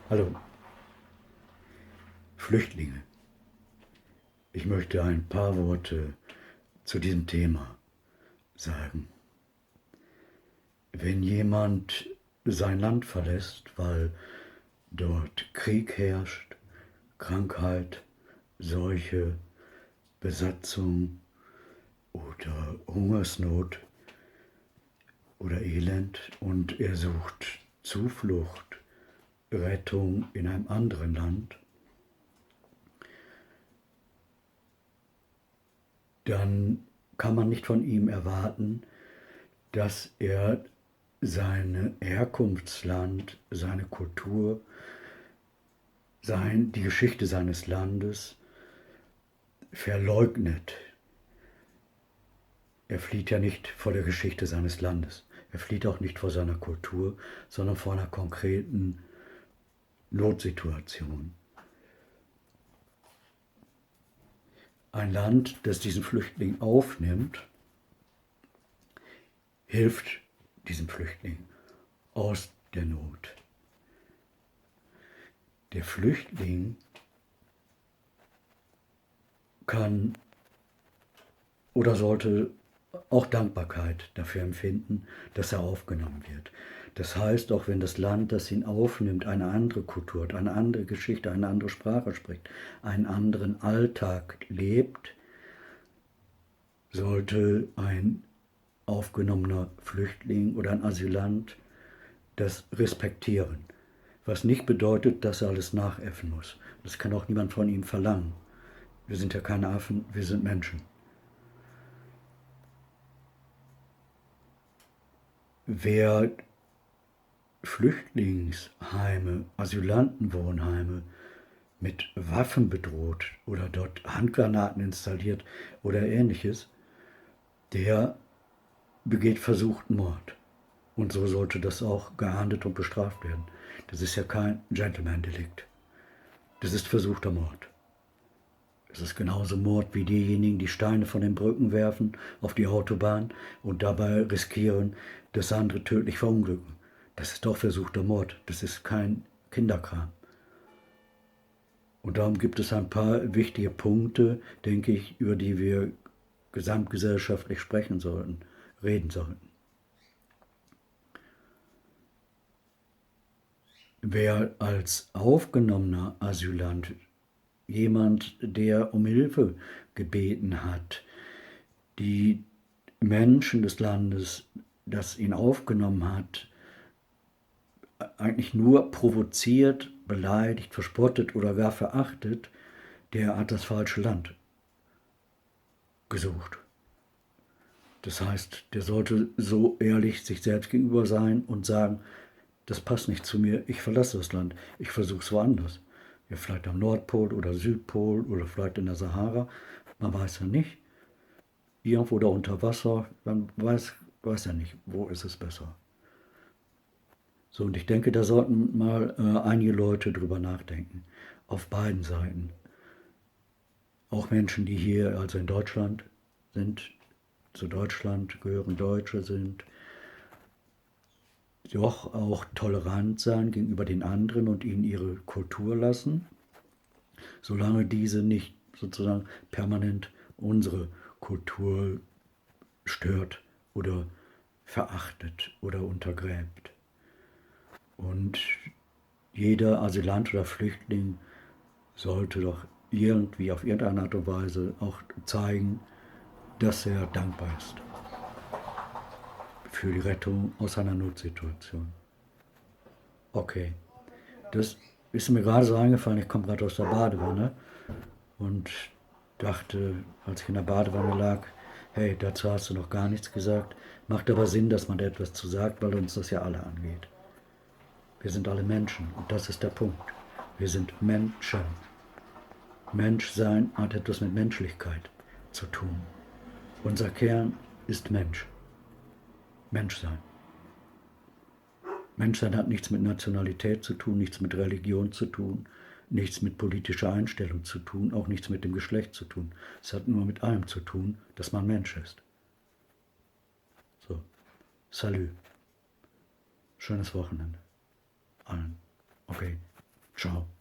Hallo, Flüchtlinge. Ich möchte ein paar Worte zu diesem Thema sagen. Wenn jemand sein Land verlässt, weil dort Krieg herrscht, Krankheit, Seuche, Besatzung oder Hungersnot oder Elend und er sucht Zuflucht, Rettung in einem anderen Land, dann kann man nicht von ihm erwarten, dass er sein Herkunftsland, seine Kultur, die Geschichte seines Landes verleugnet. Er flieht ja nicht vor der Geschichte seines Landes. Er flieht auch nicht vor seiner Kultur, sondern vor einer konkreten Notsituation. Ein Land, das diesen Flüchtling aufnimmt, hilft diesem Flüchtling aus der Not. Der Flüchtling kann oder sollte auch Dankbarkeit dafür empfinden, dass er aufgenommen wird. Das heißt, auch wenn das Land, das ihn aufnimmt, eine andere Kultur hat, eine andere Geschichte, eine andere Sprache spricht, einen anderen Alltag lebt, sollte ein aufgenommener Flüchtling oder ein Asylant das respektieren. Was nicht bedeutet, dass er alles nachäffen muss. Das kann auch niemand von ihm verlangen. Wir sind ja keine Affen, wir sind Menschen. Wer Flüchtlingsheime, Asylantenwohnheime mit Waffen bedroht oder dort Handgranaten installiert oder ähnliches, der begeht versuchten Mord. Und so sollte das auch geahndet und bestraft werden. Das ist ja kein Gentleman-Delikt. Das ist versuchter Mord. Es ist genauso Mord wie diejenigen, die Steine von den Brücken werfen auf die Autobahn und dabei riskieren, dass andere tödlich verunglücken. Das ist doch versuchter Mord. Das ist kein Kinderkram. Und darum gibt es ein paar wichtige Punkte, denke ich, über die wir gesamtgesellschaftlich sprechen sollten, reden sollten. Wer als aufgenommener Asylant, jemand, der um Hilfe gebeten hat, die Menschen des Landes, das ihn aufgenommen hat, eigentlich nur provoziert, beleidigt, verspottet oder gar verachtet, der hat das falsche Land gesucht. Das heißt, der sollte so ehrlich sich selbst gegenüber sein und sagen, das passt nicht zu mir, ich verlasse das Land, ich versuche es woanders. Ja, vielleicht am Nordpol oder Südpol oder vielleicht in der Sahara, man weiß ja nicht. Irgendwo da unter Wasser, man weiß ja nicht, wo ist es besser. So, und ich denke, da sollten mal einige Leute drüber nachdenken, auf beiden Seiten. Auch Menschen, die hier, also in Deutschland sind, zu Deutschland gehören, Deutsche sind, doch auch tolerant sein gegenüber den anderen und ihnen ihre Kultur lassen, solange diese nicht sozusagen permanent unsere Kultur stört oder verachtet oder untergräbt. Und jeder Asylant oder Flüchtling sollte doch irgendwie auf irgendeine Art und Weise auch zeigen, dass er dankbar ist für die Rettung aus einer Notsituation. Okay, das ist mir gerade so eingefallen, ich komme gerade aus der Badewanne und dachte, als ich in der Badewanne lag, hey, dazu hast du noch gar nichts gesagt. Macht aber Sinn, dass man da etwas zu sagt, weil uns das ja alle angeht. Wir sind alle Menschen und das ist der Punkt. Wir sind Menschen. Menschsein hat etwas mit Menschlichkeit zu tun. Unser Kern ist Mensch. Menschsein. Menschsein hat nichts mit Nationalität zu tun, nichts mit Religion zu tun, nichts mit politischer Einstellung zu tun, auch nichts mit dem Geschlecht zu tun. Es hat nur mit allem zu tun, dass man Mensch ist. So, Salü. Schönes Wochenende. Allen. Okay. Ciao.